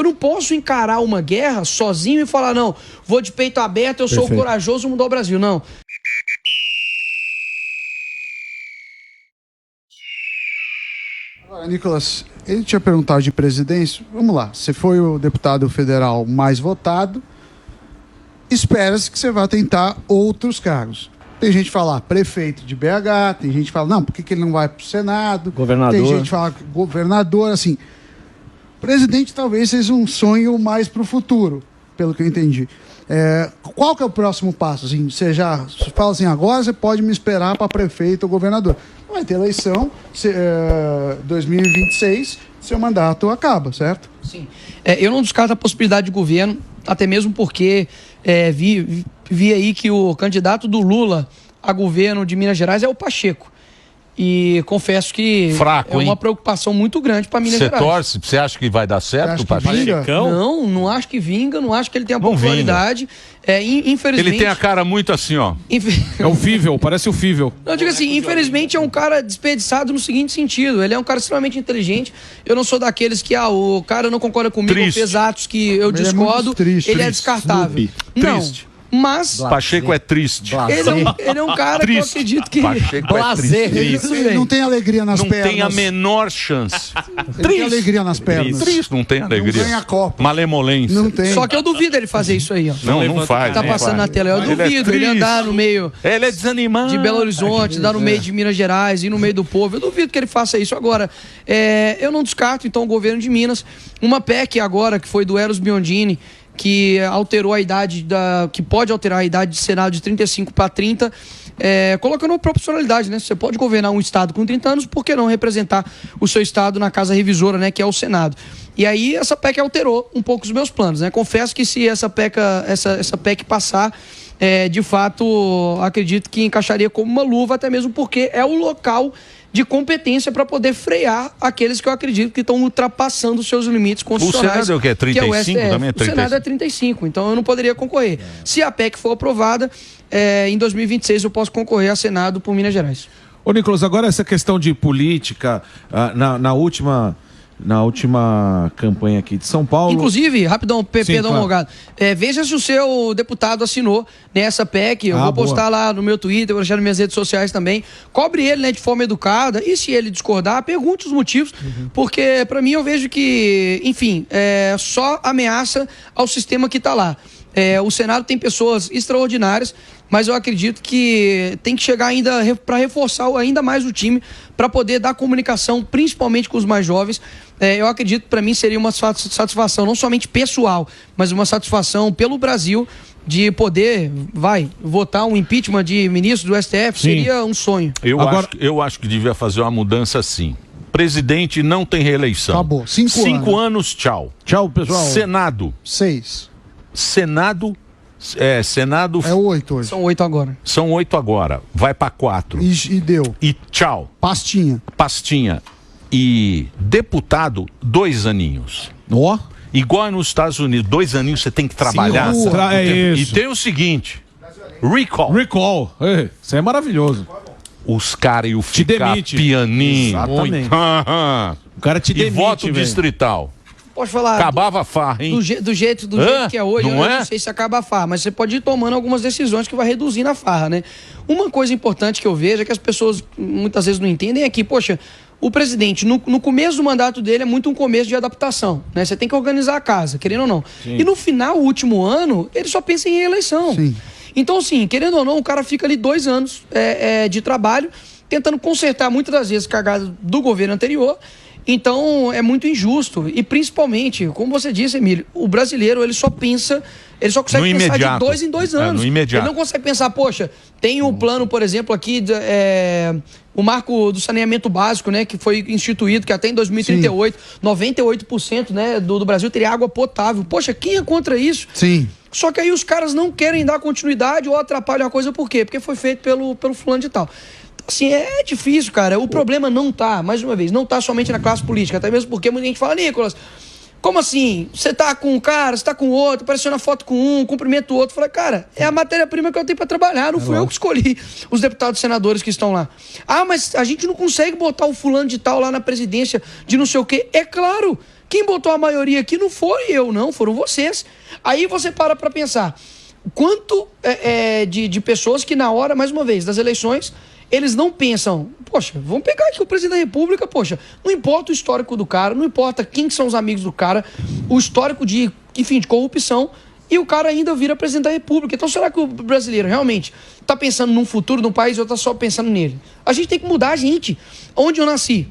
Eu não posso encarar uma guerra sozinho e falar, não, vou de peito aberto, eu sou o corajoso, vou mudar o Brasil. Não. Agora, Nicolas, ele tinha perguntado de presidência. Vamos lá, você foi o deputado federal mais votado. Espera-se que você vá tentar outros cargos. Tem gente que fala prefeito de BH, tem gente que fala, não, por que ele não vai para o Senado? Governador. Tem gente que fala governador, assim. Presidente talvez seja um sonho mais para o futuro, pelo que eu entendi. Qual que é o próximo passo? Assim, você já fala assim, agora você pode me esperar para prefeito ou governador. Vai ter eleição, 2026, seu mandato acaba, certo? Sim. Eu não descarto a possibilidade de governo, até mesmo porque vi aí que o candidato do Lula a governo de Minas Gerais é o Pacheco. E confesso que fraco, é uma preocupação muito grande para Minas Gerais. Você torce? Você acha que vai dar certo, Pacheco? Não acho que vinga, não acho que ele tenha popularidade. Infelizmente... Ele tem a cara muito assim, ó. É o Fível, parece o Fível. Eu digo assim, infelizmente é um cara desperdiçado no seguinte sentido, ele é um cara extremamente inteligente, eu não sou daqueles que, o cara não concorda comigo, ou fez atos que eu discordo, ele é descartável. Triste. Mas... Pacheco é triste. Ele é um cara que eu acredito que... Pacheco é triste. Ele não tem alegria nas pernas. Não tem a menor chance. Ele tem alegria nas pernas. Triste, não tem alegria. Não ganha Copa. Malemolência. Não tem. Só que eu duvido ele fazer isso aí, ó. Não faz. Tá passando na tela, eu duvido ele andar no meio... Ele é desanimado. De Belo Horizonte, andar no meio de Minas Gerais, ir no meio do povo. Eu duvido que ele faça isso. Agora, eu não descarto, então, o governo de Minas. Uma PEC agora, que foi do Eros Biondini, que alterou a idade que pode alterar a idade de Senado de 35 para 30, colocando proporcionalidade, né? Você pode governar um estado com 30 anos, por que não representar o seu estado na casa revisora, né? Que é o Senado. E aí essa PEC alterou um pouco os meus planos, né? Confesso que se essa PEC passar, de fato, acredito que encaixaria como uma luva, até mesmo porque é o local de competência para poder frear aqueles que eu acredito que estão ultrapassando os seus limites constitucionais. O Senado é o quê? 35? Que é o STF. Também é 35? O Senado é 35, então eu não poderia concorrer. Se a PEC for aprovada, em 2026 eu posso concorrer a Senado por Minas Gerais. Ô, Nicolas, agora essa questão de política, na última campanha aqui de São Paulo... Inclusive, rapidão, perdão, claro. Morgado, veja se o seu deputado assinou nessa PEC, eu vou postar lá no meu Twitter, vou deixar nas minhas redes sociais também, cobre ele, né, de forma educada, e se ele discordar, pergunte os motivos, porque para mim eu vejo que, enfim, só ameaça ao sistema que está lá. O Senado tem pessoas extraordinárias, mas eu acredito que tem que chegar ainda para reforçar ainda mais o time, para poder dar comunicação, principalmente com os mais jovens. Eu acredito que para mim seria uma satisfação, não somente pessoal, mas uma satisfação pelo Brasil, de poder, votar um impeachment de ministro do STF. Sim. Seria um sonho. Eu acho que devia fazer uma mudança assim. Presidente não tem reeleição. Acabou. 5 anos, tchau. Tchau, pessoal. Senado. 6. Senado... Senado... É 8 hoje. São 8 agora. São 8 agora. Vai para 4. E deu. E tchau. Pastinha. E deputado, 2 aninhos. Ó. Igual nos Estados Unidos, 2 aninhos você tem que trabalhar. Sim, e tem o seguinte: recall. Isso é maravilhoso. Os caras iam ficar demite. Pianinho. Exatamente. O cara te demite, E voto véio. distrital. Pode falar. Acabava a farra, hein? Do jeito que é hoje, eu não sei se acaba a farra, mas você pode ir tomando algumas decisões que vai reduzindo a farra, né? Uma coisa importante que eu vejo é que as pessoas muitas vezes não entendem é que, poxa, o presidente, no começo do mandato dele, é muito um começo de adaptação, né? Você tem que organizar a casa, querendo ou não. Sim. E no final, o último ano, ele só pensa em reeleição. Sim. Então, assim, querendo ou não, o cara fica ali 2 anos de trabalho, tentando consertar muitas das vezes cagada do governo anterior. Então, é muito injusto. E, principalmente, como você disse, Emílio, o brasileiro, ele só pensa... Ele só consegue pensar de 2 em 2 anos. No imediato. Ele não consegue pensar, poxa, tem o plano, por exemplo, aqui, o marco do saneamento básico, né, que foi instituído, que até em 2038, sim, 98%, né, do Brasil teria água potável. Poxa, quem é contra isso? Sim. Só que aí os caras não querem dar continuidade ou atrapalham a coisa, por quê? Porque foi feito pelo fulano de tal. Assim, é difícil, cara. O problema não tá, mais uma vez, não tá somente na classe política, até mesmo porque muita gente fala, Nicolas, como assim? Você tá com um cara, você tá com outro, apareceu na foto com um, cumprimenta o outro. Falei, cara, é a matéria-prima que eu tenho pra trabalhar, não fui eu que escolhi os deputados e senadores que estão lá. Ah, mas a gente não consegue botar o fulano de tal lá na presidência de não sei o quê. É claro Quem botou a maioria aqui não foi eu, não, foram vocês. Aí você para pensar, quanto de pessoas que na hora, mais uma vez, das eleições, eles não pensam, poxa, vamos pegar aqui o presidente da República, poxa, não importa o histórico do cara, não importa quem são os amigos do cara, o histórico de corrupção, e o cara ainda vira presidente da República. Então será que o brasileiro realmente está pensando num futuro do país ou está só pensando nele? A gente tem que mudar a gente. Onde eu nasci?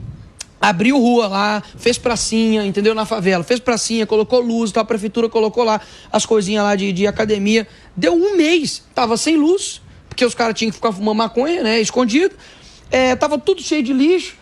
Abriu rua lá, fez pracinha, entendeu? Na favela, fez pracinha, colocou luz, então a prefeitura colocou lá as coisinhas lá de academia. Deu um mês, tava sem luz, porque os caras tinham que ficar fumando maconha, né, escondido. Tava tudo cheio de lixo,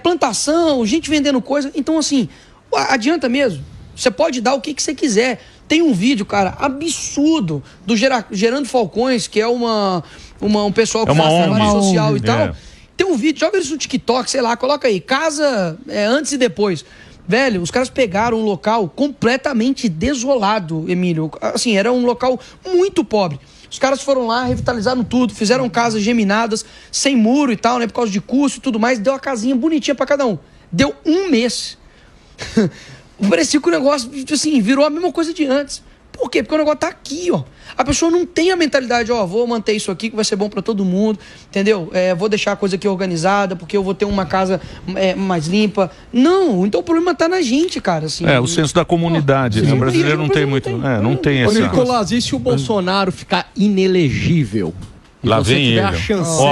plantação, gente vendendo coisa. Então, assim, adianta mesmo. Você pode dar o que você quiser. Tem um vídeo, cara, absurdo do Gerando Falcões, que é um pessoal que faz trabalho social e tal. Tem um vídeo, joga isso no TikTok, sei lá, coloca aí, casa antes e depois. Velho, os caras pegaram um local completamente desolado, Emílio. Assim, era um local muito pobre. Os caras foram lá, revitalizaram tudo, fizeram casas geminadas, sem muro e tal, né, por causa de custo e tudo mais. Deu uma casinha bonitinha pra cada um. Deu um mês. Parecia que o negócio, assim, virou a mesma coisa de antes. Por quê? Porque o negócio tá aqui, ó. A pessoa não tem a mentalidade, vou manter isso aqui que vai ser bom pra todo mundo, entendeu? Vou deixar a coisa aqui organizada, porque eu vou ter uma casa mais limpa. Não, então o problema tá na gente, cara, assim. O senso da comunidade. O brasileiro não tem muito, não tem essa... Nicolás, e se o Bolsonaro ficar inelegível? Lá vem ele.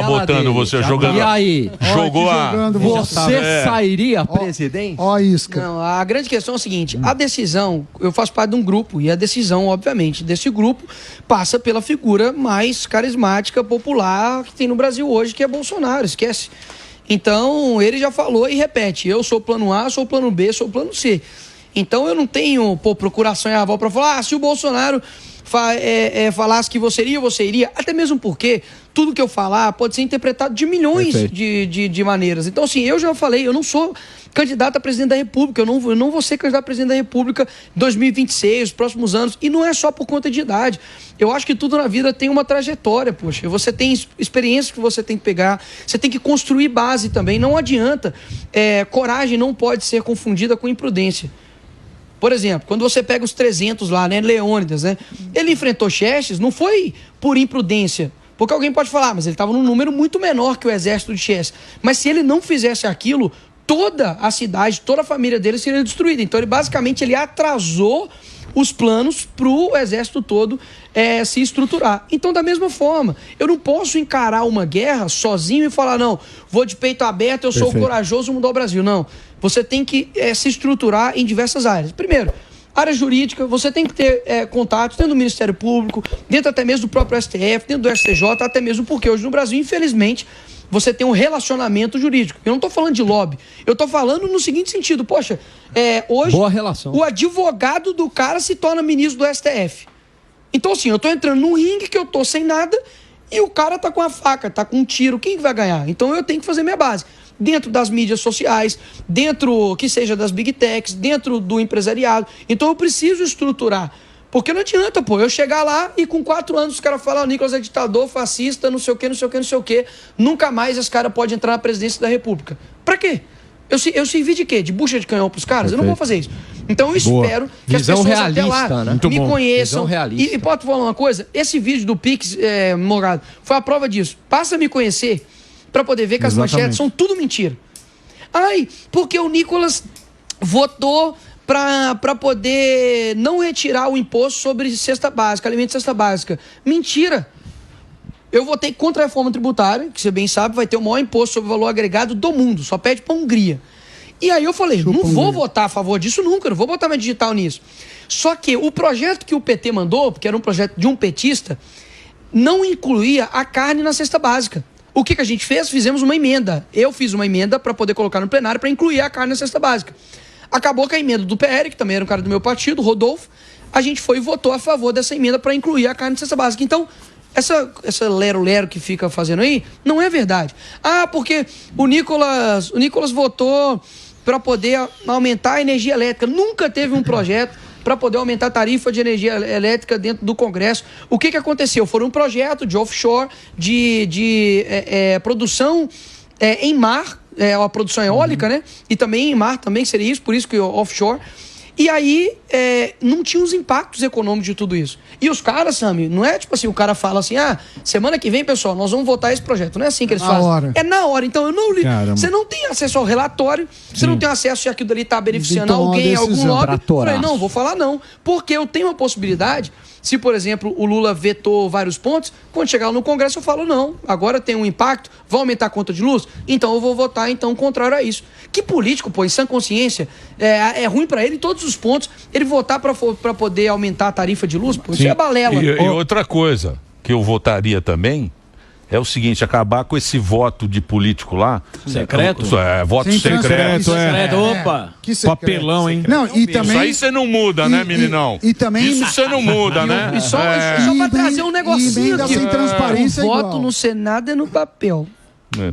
Botando você, jogando. E aí? Jogou Você sairia presidente? Isca. Não, a grande questão é o seguinte, a decisão, eu faço parte de um grupo, e a decisão, obviamente, desse grupo passa pela figura mais carismática, popular que tem no Brasil hoje, que é Bolsonaro, esquece. Então, ele já falou e repete, eu sou o plano A, sou o plano B, sou o plano C. Então, eu não tenho, procuração em aval para falar, se o Bolsonaro... falasse que você iria, até mesmo porque tudo que eu falar pode ser interpretado de milhões de maneiras. Então, assim, eu já falei, eu não sou candidato a presidente da República, eu não vou ser candidato a presidente da República em 2026, os próximos anos, e não é só por conta de idade. Eu acho que tudo na vida tem uma trajetória, poxa, você tem experiência que você tem que pegar, você tem que construir base também, não adianta, coragem não pode ser confundida com imprudência. Por exemplo, quando você pega os 300 lá, né, Leônidas, né? Ele enfrentou Xerxes, não foi por imprudência. Porque alguém pode falar, mas ele estava num número muito menor que o exército de Xerxes. Mas se ele não fizesse aquilo, toda a cidade, toda a família dele seria destruída. Então, ele atrasou os planos para o exército todo se estruturar. Então, da mesma forma, eu não posso encarar uma guerra sozinho e falar, não, vou de peito aberto, eu sou o corajoso, vou mudar o Brasil. Não. Você tem que se estruturar em diversas áreas. Primeiro, área jurídica, você tem que ter contatos dentro do Ministério Público, dentro até mesmo do próprio STF, dentro do STJ, até mesmo porque hoje no Brasil, infelizmente, você tem um relacionamento jurídico. Eu não estou falando de lobby, eu estou falando no seguinte sentido, poxa, hoje boa relação. O advogado do cara se torna ministro do STF. Então, assim, eu estou entrando num ringue que eu estou sem nada e o cara está com a faca, está com um tiro, quem que vai ganhar? Então eu tenho que fazer minha base. Dentro das mídias sociais, dentro, que seja das big techs, dentro do empresariado. Então eu preciso estruturar. Porque não adianta, eu chegar lá e com 4 anos os caras falam, Nicolás é ditador, fascista, não sei o quê, não sei o quê, não sei o quê. Nunca mais esse cara pode entrar na presidência da República. Pra quê? Eu servi de quê? De bucha de canhão pros caras? Eu não vou fazer isso. Então eu espero que as pessoas até lá me conheçam. E pode falar uma coisa? Esse vídeo do Pix, Morgado, foi a prova disso. Passa a me conhecer para poder ver que as manchetes são tudo mentira. Ai, porque o Nicolás votou para poder não retirar o imposto sobre cesta básica, alimento de cesta básica. Mentira! Eu votei contra a reforma tributária, que você bem sabe, vai ter o maior imposto sobre valor agregado do mundo, só pede para a Hungria. E aí eu falei, não vou votar a favor disso nunca, não vou botar mais digital nisso. Só que o projeto que o PT mandou, porque era um projeto de um petista, não incluía a carne na cesta básica. O que a gente fez? Fizemos uma emenda. Eu fiz uma emenda para poder colocar no plenário para incluir a carne na cesta básica. Acabou com a emenda do PR, que também era um cara do meu partido, Rodolfo. A gente foi e votou a favor dessa emenda para incluir a carne na cesta básica. Então, essa lero-lero que fica fazendo aí, não é verdade. Ah, porque o Nicolás votou para poder aumentar a energia elétrica. Nunca teve um projeto para poder aumentar a tarifa de energia elétrica dentro do Congresso. O que aconteceu? Foi um projeto de offshore, de produção em mar a produção eólica, né? E também em mar, também seria isso, por isso que offshore. E aí, não tinha os impactos econômicos de tudo isso. E os caras, Sami, não é tipo assim, o cara fala assim, semana que vem, pessoal, nós vamos votar esse projeto. Não é assim que eles fazem. Hora. É na hora. Então, eu não li. Caramba. Você não tem acesso ao relatório, você não tem acesso se aquilo dali está beneficiando Então, alguém, algum lobby. Eu falei, Tratoraço. não, vou falar não. Porque eu tenho a possibilidade, se, por exemplo, o Lula vetou vários pontos, quando chegar no Congresso eu falo, não, agora tem um impacto, vai aumentar a conta de luz, então eu vou votar, então, contrário a isso. Que político, pô, em sã consciência, é ruim para ele em todos os pontos, ele votar para poder aumentar a tarifa de luz, pô, isso é balela. E outra coisa que eu votaria também é o seguinte, acabar com esse voto de político lá. Secreto? Voto Sem secreto. Secreto, Secreto, opa. Que secreto. Papelão, hein? Não, e Isso também... aí você não muda, né, meninão? E também... Isso você não muda, né? E só para trazer um negocinho emenda aqui. sem transparência O igual. voto no Senado é no papel.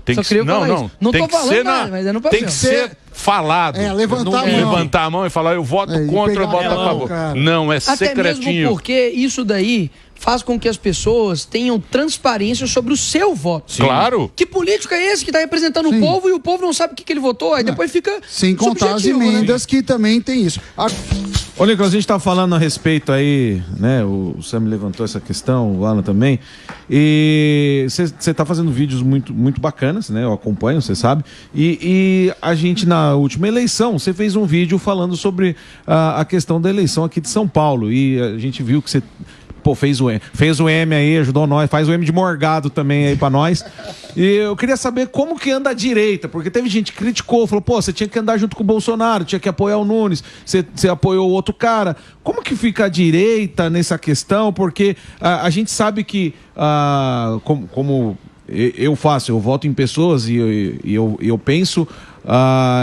Tem Só que queria falar não, isso. Não tem tô que falando ser nada, mas é no papel. tem que ser falado. Levantar a mão. Levantar a mão e falar, eu voto E contra, pegar eu voto a a mão, favor. cara. Não, é Até secretinho. mesmo porque isso daí faz com que as pessoas tenham transparência sobre o seu voto. Claro. Que político é esse que está representando o povo e o povo não sabe o que ele votou? Aí depois fica Sem contar as subjetivo, emendas que também tem isso. Ô, Nicolas, a gente tá falando a respeito aí, né? O Sam levantou essa questão, o Alan também. E você tá fazendo vídeos muito, muito bacanas, né? Eu acompanho, você sabe. E a gente, na última eleição, você fez um vídeo falando sobre a questão da eleição aqui de São Paulo. E a gente viu que você... Pô, fez o M aí, ajudou nós, faz o M de Morgado também aí pra nós. E eu queria saber como que anda a direita, porque teve gente que criticou, falou, pô, você tinha que andar junto com o Bolsonaro, tinha que apoiar o Nunes, você apoiou o outro cara. Como que fica a direita nessa questão? Porque a gente sabe que, como eu faço, eu voto em pessoas e eu penso...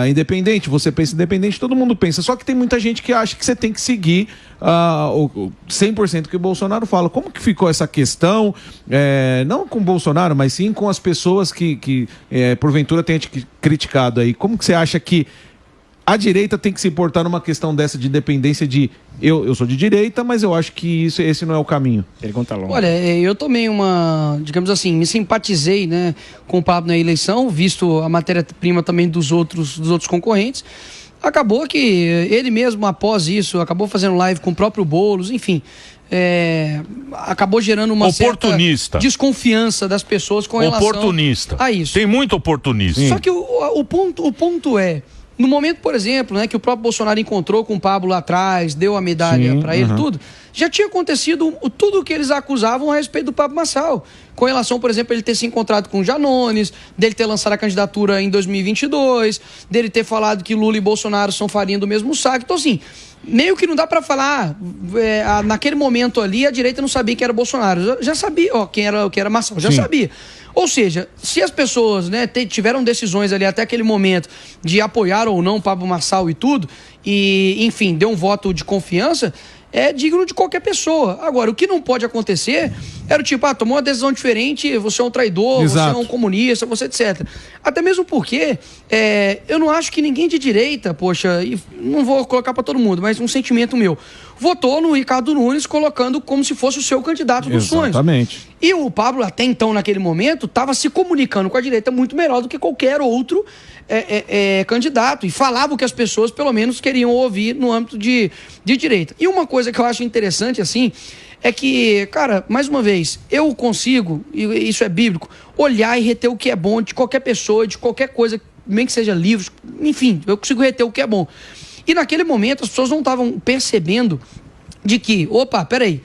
independente, você pensa independente, todo mundo pensa. Só que tem muita gente que acha que você tem que seguir o 100% que o Bolsonaro fala. Como que ficou essa questão? Não com o Bolsonaro, mas sim com as pessoas que porventura tenham te criticado aí. Como que você acha que a direita tem que se portar numa questão dessa de dependência de eu sou de direita, mas eu acho que esse não é o caminho? Pergunta longa. Olha, eu tomei digamos assim, me simpatizei, né, com o Pablo na eleição, visto a matéria-prima também dos outros concorrentes. Acabou que ele mesmo, após isso, acabou fazendo live com o próprio Boulos, enfim, acabou gerando uma certa desconfiança das pessoas com relação a isso. Tem muito oportunista. Só que o ponto é, no momento, por exemplo, né, que o próprio Bolsonaro encontrou com o Pablo lá atrás, deu a medalha para ele, tudo, já tinha acontecido tudo o que eles acusavam a respeito do Pablo Marçal. Com relação, por exemplo, ele ter se encontrado com o Janones, dele ter lançado a candidatura em 2022, dele ter falado que Lula e Bolsonaro são farinha do mesmo saco. Então, assim, meio que não dá para falar, naquele momento ali, a direita não sabia que era Bolsonaro. Já sabia, quem era Marçal, já sabia. Ou seja, se as pessoas, né, tiveram decisões ali até aquele momento de apoiar ou não o Pablo Marçal e tudo, e, enfim, deu um voto de confiança, é digno de qualquer pessoa. Agora, o que não pode acontecer era o tipo, tomou uma decisão diferente, você é um traidor, Exato. você é um comunista, você etc. Até mesmo porque eu não acho que ninguém de direita, poxa, e não vou colocar para todo mundo, mas um sentimento meu, votou no Ricardo Nunes colocando como se fosse o seu candidato dos sonhos. Exatamente. E o Pablo, até então, naquele momento, estava se comunicando com a direita muito melhor do que qualquer outro candidato. E falava o que as pessoas, pelo menos, queriam ouvir no âmbito de direita. E uma coisa que eu acho interessante, assim, é que, cara, mais uma vez, eu consigo, e isso é bíblico, olhar e reter o que é bom de qualquer pessoa, de qualquer coisa, nem que seja livros, enfim, eu consigo reter o que é bom. E naquele momento, as pessoas não estavam percebendo de que, opa, peraí,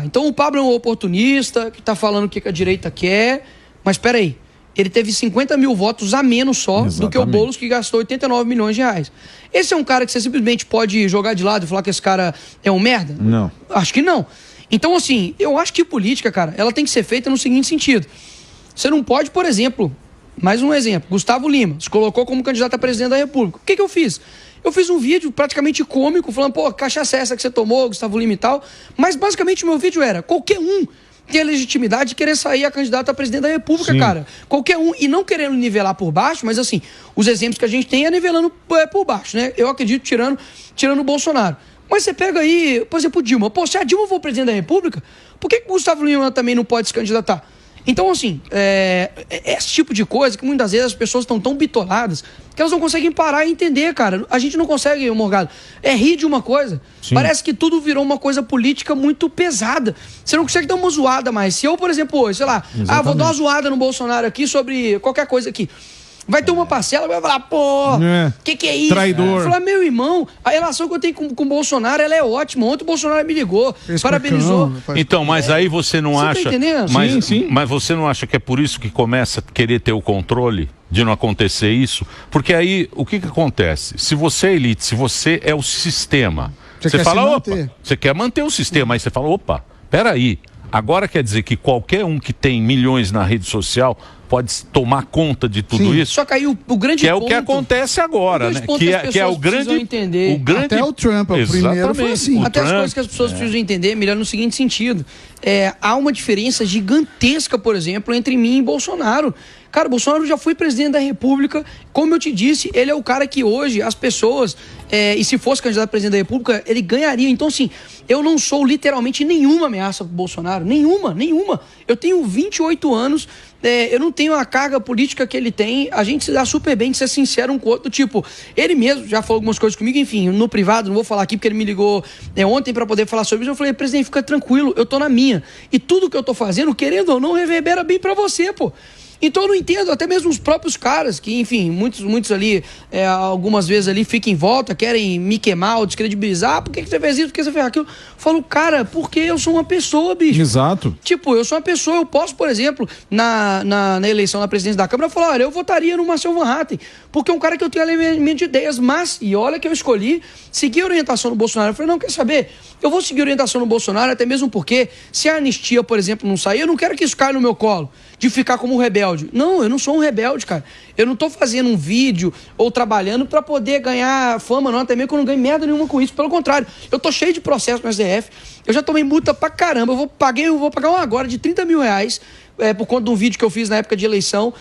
então o Pablo é um oportunista, que está falando o que a direita quer, mas peraí, ele teve 50 mil votos a menos só do que o Boulos, que gastou 89 milhões de reais. Esse é um cara que você simplesmente pode jogar de lado e falar que esse cara é um merda? Não. Acho que não. Então, assim, eu acho que política, cara, ela tem que ser feita no seguinte sentido. Você não pode, por exemplo, mais um exemplo, Gustavo Lima se colocou como candidato a presidente da República. O que eu fiz? Eu fiz um vídeo praticamente cômico, falando, pô, cachaça essa que você tomou, Gustavo Lima e tal, mas basicamente o meu vídeo era, qualquer um tem a legitimidade de querer sair a candidato a presidente da República, cara. Qualquer um, e não querendo nivelar por baixo, mas assim, os exemplos que a gente tem é nivelando por baixo, né? Eu acredito tirando o Bolsonaro. Mas você pega aí, por exemplo, Dilma. Pô, se a Dilma for presidente da República, por que o Gustavo Lima também não pode se candidatar? Então, assim, esse tipo de coisa que muitas vezes as pessoas estão tão bitoladas que elas não conseguem parar e entender, cara. A gente não consegue, Morgado, rir de uma coisa. Sim. Parece que tudo virou uma coisa política muito pesada. Você não consegue dar uma zoada mais. Se eu, por exemplo, hoje, sei lá, vou dar uma zoada no Bolsonaro aqui sobre qualquer coisa aqui. Vai ter uma parcela que vai falar, pô, que é isso? Traidor. Falar, meu irmão, a relação que eu tenho com o Bolsonaro, ela é ótima. Ontem o Bolsonaro me ligou, parabenizou. Então, mas aí você não acha... Tá entendendo? Mas você não acha que é por isso que começa a querer ter o controle de não acontecer isso? Porque aí, o que acontece? Se você é elite, se você é o sistema, você fala, opa, você quer manter o sistema, aí você fala, opa, peraí. Agora quer dizer que qualquer um que tem milhões na rede social pode tomar conta de tudo isso? Só que aí o grande ponto... Que é o que acontece agora, né? Que é o grande... Entender. Até o Trump, o primeiro foi assim. Até as coisas que as pessoas precisam entender, melhor no seguinte sentido. Há uma diferença gigantesca, por exemplo, entre mim e Bolsonaro. Cara, o Bolsonaro já foi presidente da República. Como eu te disse, ele é o cara que hoje as pessoas, e se fosse candidato a presidente da República, ele ganharia. Então, assim, eu não sou literalmente nenhuma ameaça pro Bolsonaro. Nenhuma. Eu tenho 28 anos, eu não tenho a carga política que ele tem. A gente se dá super bem de ser sincero um com o outro. Tipo, ele mesmo já falou algumas coisas comigo, enfim, no privado, não vou falar aqui porque ele me ligou ontem para poder falar sobre isso. Eu falei, presidente, fica tranquilo, eu tô na minha. E tudo que eu tô fazendo, querendo ou não, reverbera bem para você, pô. Então eu não entendo, até mesmo os próprios caras, que enfim, muitos ali, algumas vezes ali ficam em volta, querem me queimar ou descredibilizar, por que você fez isso, por que você fez aquilo? Eu falo, cara, porque eu sou uma pessoa, bicho. Exato. Tipo, eu sou uma pessoa, eu posso, por exemplo, na eleição da presidência da Câmara, falar, olha, eu votaria no Marcel Van Hatten, porque é um cara que eu tenho alinhamento de ideias, mas, e olha que eu escolhi seguir a orientação do Bolsonaro. Eu falei, não, quer saber? Eu vou seguir a orientação do Bolsonaro, até mesmo porque, se a anistia, por exemplo, não sair, eu não quero que isso caia no meu colo, de ficar como um rebelde. Não, eu não sou um rebelde, cara. Eu não tô fazendo um vídeo ou trabalhando pra poder ganhar fama, não. Até mesmo que eu não ganho merda nenhuma com isso. Pelo contrário, eu tô cheio de processo no STF. Eu já tomei multa pra caramba. Eu vou pagar uma agora de 30 mil reais por conta de um vídeo que eu fiz na época de eleição.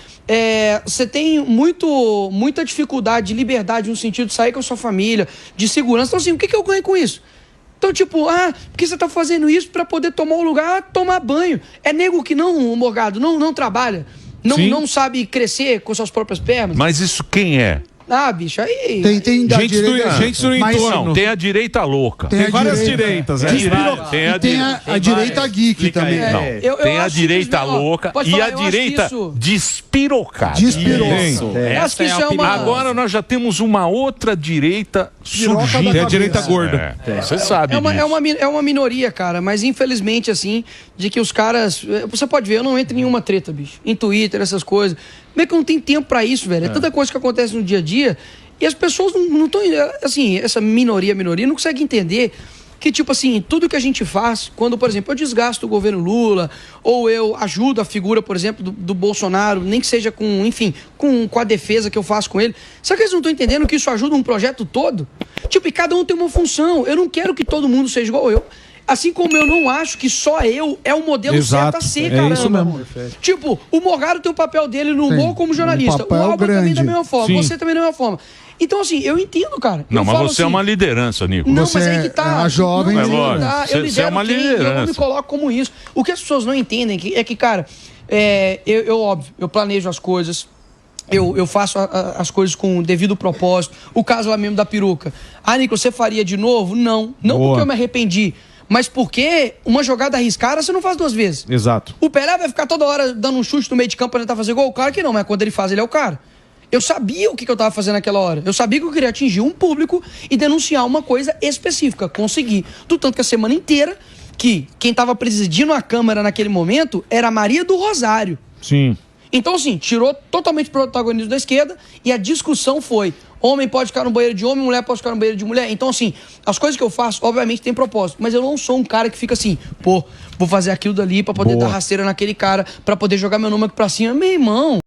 Você tem muita dificuldade de liberdade no sentido de sair com a sua família, de segurança. Então, assim, o que eu ganho com isso? Então, tipo, por que você tá fazendo isso pra poder tomar o lugar, tomar banho? É nego que não, Morgado, não trabalha, não sabe crescer com suas próprias pernas. Mas isso quem é? Bicho, aí... Tem da direita... gente do entorno. Não, tem a direita louca. Tem várias direitas. Tem a direita geek também. Não, tem a direita louca e a direita despirocada. Eu acho que isso é uma... Agora nós já temos uma outra direita surgindo. Tem a direita gorda. Você sabe disso. É uma minoria, cara, mas infelizmente, assim, de que os caras... Você pode ver, eu não entro em nenhuma treta, bicho. Em Twitter, essas coisas. Como é que eu não tenho tempo pra isso, velho? É tanta coisa que acontece no dia a dia e as pessoas não estão... Assim, essa minoria não consegue entender que, tipo assim, tudo que a gente faz, quando, por exemplo, eu desgasto o governo Lula ou eu ajudo a figura, por exemplo, do Bolsonaro, nem que seja com, enfim, com a defesa que eu faço com ele, será que eles não estão entendendo que isso ajuda um projeto todo? Tipo, e cada um tem uma função. Eu não quero que todo mundo seja igual eu. Assim como eu não acho que só eu é o modelo certo a ser, caramba. É isso mesmo. Tipo, o Morgado tem o papel dele no humor como jornalista. O Alba também da mesma forma. Você também da mesma forma. Então, assim, eu entendo, cara. Não, mas você assim, é uma liderança, Nico. Não, você mas aí que tá. É a jovem. É lógico. Eu lidero é uma quem, liderança. eu não me coloco como isso. O que as pessoas não entendem é que, cara, óbvio, eu planejo as coisas. Eu faço as coisas com o devido propósito. O caso lá mesmo da peruca. Nico, você faria de novo? Não. Não porque eu me arrependi. Mas porque uma jogada arriscada você não faz duas vezes. Exato. O Pelé vai ficar toda hora dando um chute no meio de campo pra tentar fazer gol? Claro que não, mas quando ele faz, ele é o cara. Eu sabia o que eu tava fazendo naquela hora. Eu sabia que eu queria atingir um público e denunciar uma coisa específica. Consegui. Do tanto que a semana inteira, que quem tava presidindo a Câmara naquele momento era a Maria do Rosário. Sim. Então, assim, tirou totalmente o protagonismo da esquerda e a discussão foi: homem pode ficar no banheiro de homem, mulher pode ficar no banheiro de mulher. Então, assim, as coisas que eu faço, obviamente, tem propósito. Mas eu não sou um cara que fica assim, vou fazer aquilo dali pra poder dar rasteira naquele cara, pra poder jogar meu nome aqui pra cima. Meu irmão,